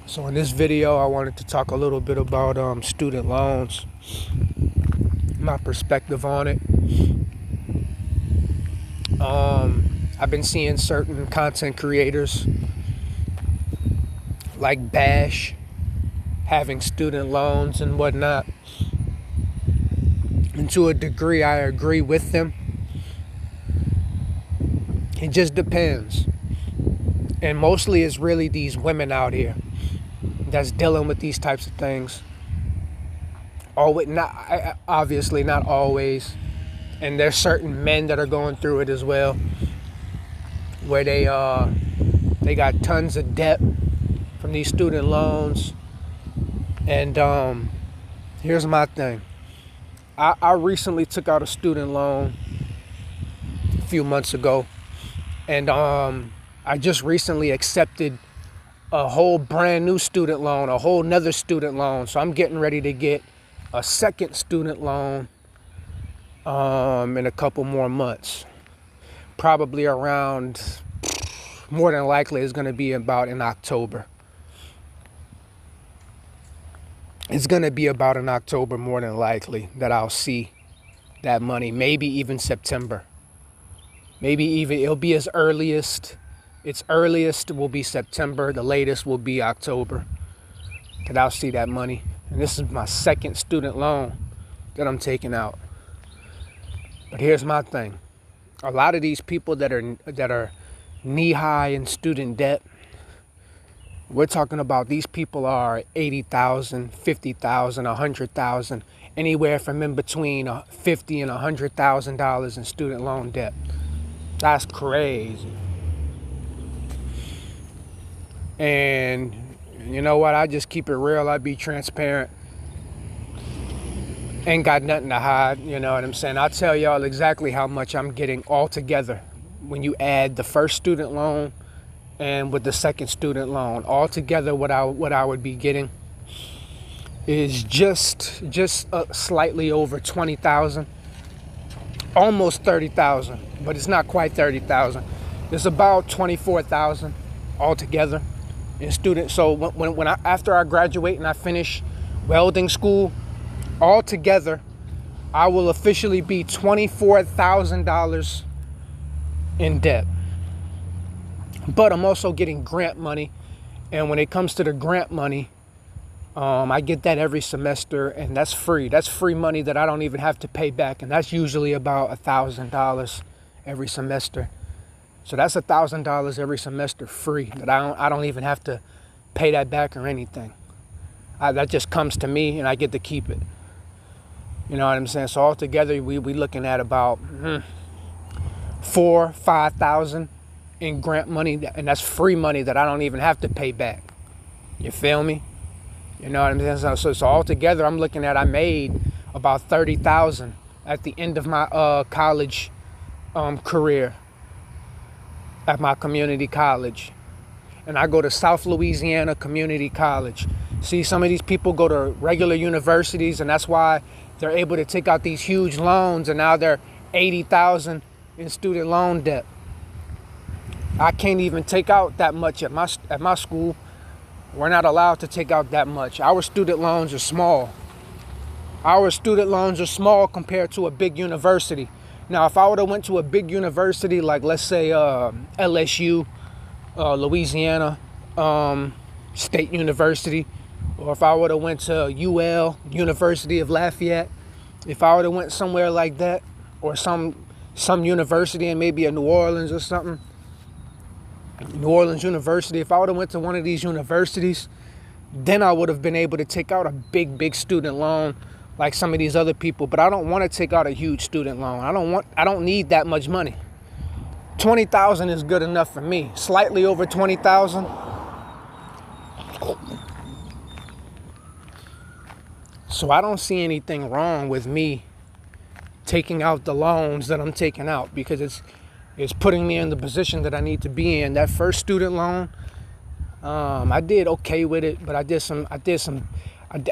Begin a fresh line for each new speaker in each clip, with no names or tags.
So in this video, I wanted to talk a little bit about student loans, my perspective on it. I've been seeing certain content creators like Bash having student loans and whatnot. And to a degree, I agree with them. It just depends. And mostly it's really these women out here that's dealing with these types of things. Obviously not always. And there's certain men that are going through it as well, where they got tons of debt from these student loans. And here's my thing. I recently took out a student loan a few months ago, and I just recently accepted a whole brand new student loan, a whole nother student loan. So I'm getting ready to get a second student loan in a couple more months. Probably around, more than likely, it's going to be about in October. It's going to be about in October, more than likely, that I'll see that money. Maybe even September. Maybe even it'll be its earliest will be September. The latest will be October. That I'll see that money. And this is my second student loan that I'm taking out. But here's my thing. A lot of these people that are knee-high in student debt, we're talking about these people are $80,000, $50,000, $100,000, anywhere from in between $50,000 and $100,000 in student loan debt. That's crazy. And you know what? I just keep it real. I be transparent. Ain't got nothing to hide. You know what I'm saying? I'll tell y'all exactly how much I'm getting altogether when you add the first student loan and with the second student loan. Altogether, what I would be getting is just slightly over 20,000, almost 30,000, but it's not quite 30,000. It's about 24,000 altogether in student. So after I graduate and I finish welding school, altogether, I will officially be $24,000 in debt. But I'm also getting grant money, and when it comes to the grant money, I get that every semester, and that's free. That's free money that I don't even have to pay back, and that's usually about $1,000 every semester. So that's $1,000 every semester free that I don't even have to pay that back or anything. That just comes to me, and I get to keep it. You know what I'm saying? So altogether, we looking at about $4,000-$5,000 in grant money, and that's free money that I don't even have to pay back. You feel me? You know what I'm saying? So altogether, I'm looking at I made about $30,000 at the end of my college career at my community college. And I go to South Louisiana Community College. See, some of these people go to regular universities, and that's why they're able to take out these huge loans, and now they're $80,000 in student loan debt. I can't even take out that much at my school. We're not allowed to take out that much. Our student loans are small. Our student loans are small compared to a big university. Now, if I would have went to a big university, like let's say LSU, Louisiana State University, or if I would have went to UL, University of Lafayette, if I would have went somewhere like that, or some university in maybe a New Orleans or something, New Orleans University, if I would have went to one of these universities, then I would have been able to take out a big student loan like some of these other people. But I don't want to take out a huge student loan. I don't need that much money. 20,000 is good enough for me. Slightly over 20,000. So I don't see anything wrong with me taking out the loans that I'm taking out, because it's putting me in the position that I need to be in. That first student loan, I did okay with it, but I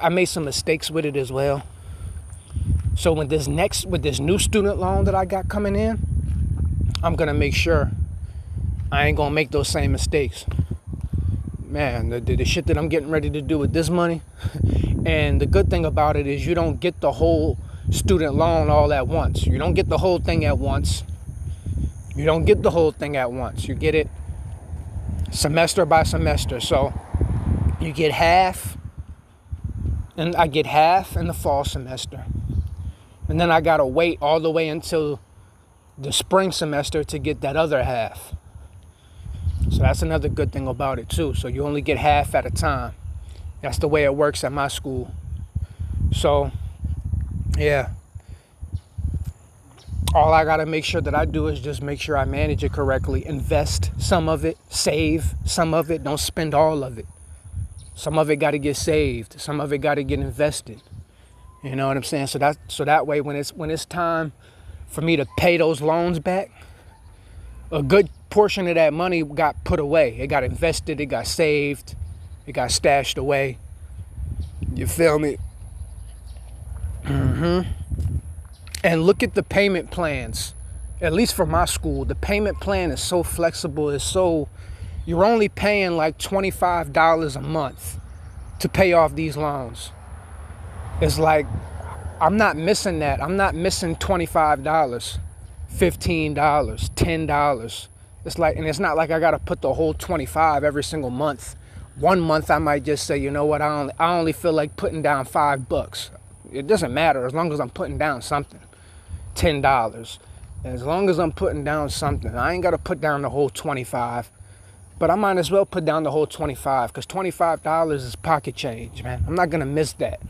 made some mistakes with it as well. So with this new student loan that I got coming in, I'm gonna make sure I ain't gonna make those same mistakes. man, the shit that I'm getting ready to do with this money. And the good thing about it is you don't get the whole student loan all at once. You don't get the whole thing at once. You don't get the whole thing at once. You get it semester by semester. So you get half, and I get half in the fall semester. And then I gotta wait all the way until the spring semester to get that other half. So that's another good thing about it too. So you only get half at a time. That's the way it works at my school. So, yeah. All I gotta make sure that I do is just make sure I manage it correctly. Invest some of it, save some of it, don't spend all of it. Some of it gotta get saved. Some of it gotta get invested. You know what I'm saying? So that way when it's time for me to pay those loans back, a good portion of that money got put away. It got invested, it got saved, it got stashed away. You feel me? And look at the payment plans. At least for my school, the payment plan is so flexible. You're only paying like $25 a month to pay off these loans. It's like, I'm not missing that. I'm not missing $25, $15, $10. It's like, and it's not like I got to put the whole 25 every single month. One month I might just say, you know what, I only feel like putting down $5. It doesn't matter as long as I'm putting down something. $10. As long as I'm putting down something. I ain't got to put down the whole 25. But I might as well put down the whole 25 because $25 is pocket change, man. I'm not going to miss that.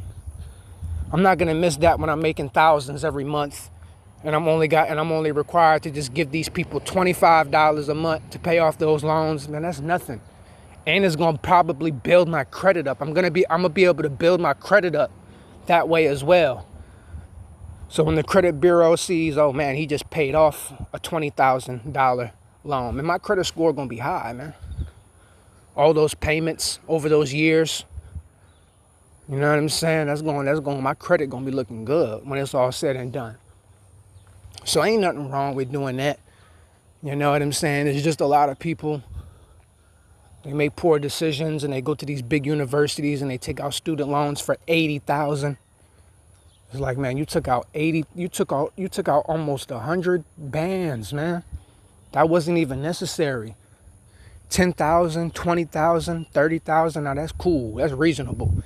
I'm not going to miss that when I'm making thousands every month. And I'm only required to just give these people $25 a month to pay off those loans. Man, that's nothing. And it's going to probably build my credit up. I'm going to be able to build my credit up that way as well. So when the credit bureau sees, oh man, he just paid off a $20,000 loan, man, my credit score going to be high, man. All those payments over those years, you know what I'm saying? My credit going to be looking good when it's all said and done. So ain't nothing wrong with doing that. You know what I'm saying? There's just a lot of people, they make poor decisions and they go to these big universities and they take out student loans for $80,000. It's like, man, you took out almost 100 bands, man. That wasn't even necessary. 10,000, 20,000, 30,000. Now that's cool. That's reasonable.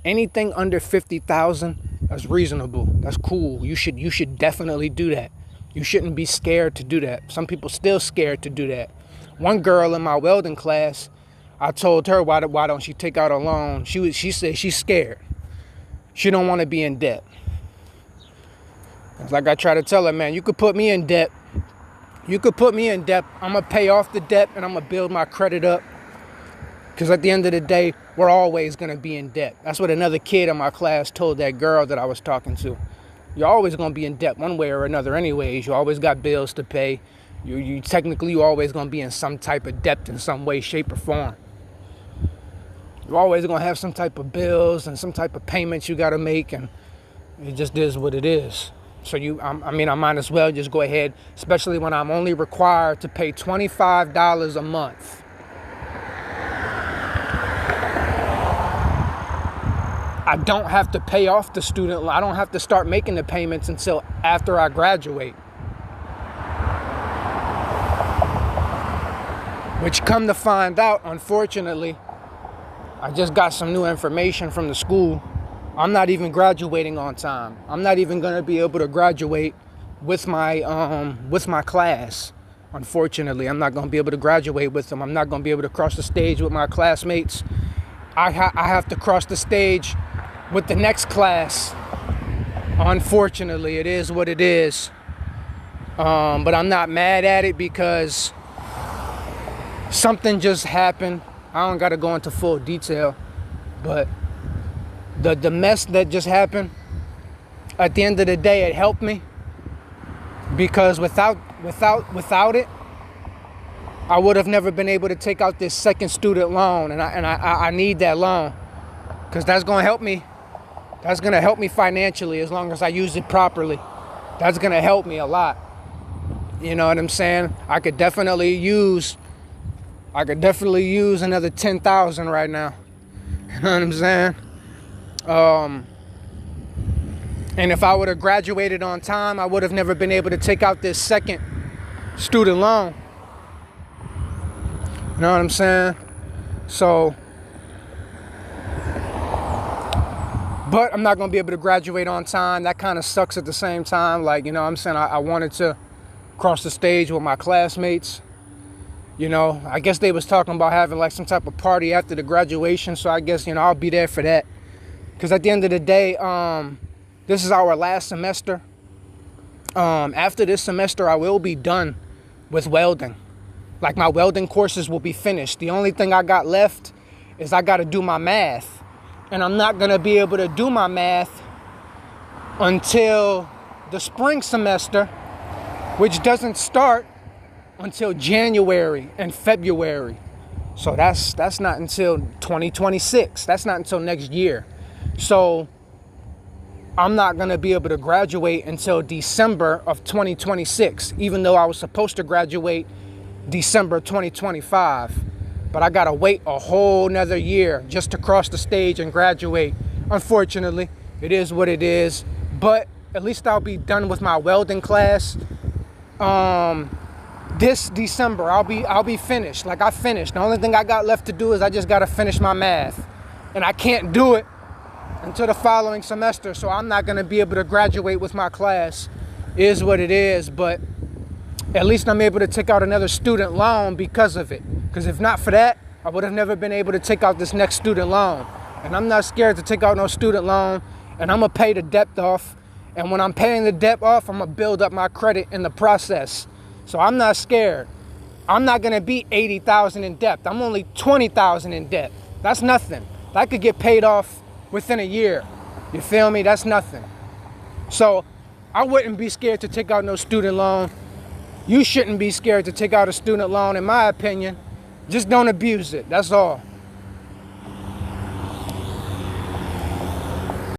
Anything under 50,000, that's reasonable. That's cool. You should definitely do that. You shouldn't be scared to do that. Some people still scared to do that. One girl in my welding class, I told her why don't she take out a loan? She said she's scared. She don't want to be in debt. It's like I try to tell her, man, you could put me in debt. I'm going to pay off the debt and I'm going to build my credit up. Because at the end of the day, we're always going to be in debt. That's what another kid in my class told that girl that I was talking to. You're always going to be in debt one way or another anyways. You always got bills to pay. You technically always going to be in some type of debt in some way, shape, or form. You're always going to have some type of bills and some type of payments you got to make. And it just is what it is. So I might as well just go ahead, especially when I'm only required to pay $25 a month. I don't have to pay off the student loan. I don't have to start making the payments until after I graduate. Which, come to find out, unfortunately, I just got some new information from the school. I'm not even graduating on time. I'm not even going to be able to graduate with my class. Unfortunately, I'm not going to be able to graduate with them. I'm not going to be able to cross the stage with my classmates. I have to cross the stage with the next class. Unfortunately, it is what it is. But I'm not mad at it because something just happened. I don't got to go into full detail, but the mess that just happened, at the end of the day, it helped me because without it, I would have never been able to take out this second student loan, and I need that loan because that's going to help me. That's going to help me financially as long as I use it properly. That's going to help me a lot. You know what I'm saying? I could definitely use I could definitely use another 10,000 right now. You know what I'm saying? And if I would have graduated on time, I would have never been able to take out this second student loan. You know what I'm saying? So, but I'm not going to be able to graduate on time. That kind of sucks at the same time. Like, you know what I'm saying? I wanted to cross the stage with my classmates. You know, I guess they was talking about having like some type of party after the graduation. So I guess, you know, I'll be there for that. Because at the end of the day, this is our last semester. After this semester, I will be done with welding. Like, my welding courses will be finished. The only thing I got left is I got to do my math. And I'm not going to be able to do my math until the spring semester, which doesn't start until January and February. So that's not until 2026. That's not until next year. So I'm not going to be able to graduate until December of 2026, even though I was supposed to graduate December 2025. But I got to wait a whole nother year just to cross the stage and graduate. Unfortunately, it is what it is. But at least I'll be done with my welding class. This December, I'll be finished. Like, I finished. The only thing I got left to do is I just got to finish my math. And I can't do it until the following semester. So I'm not going to be able to graduate with my class. It is what it is. But at least I'm able to take out another student loan because of it. Because if not for that, I would have never been able to take out this next student loan. And I'm not scared to take out no student loan. And I'm going to pay the debt off. And when I'm paying the debt off, I'm going to build up my credit in the process. So I'm not scared. I'm not going to be 80,000 in debt. I'm only 20,000 in debt. That's nothing. That could get paid off within a year. You feel me? That's nothing. So I wouldn't be scared to take out no student loan. You shouldn't be scared to take out a student loan, in my opinion. Just don't abuse it. That's all.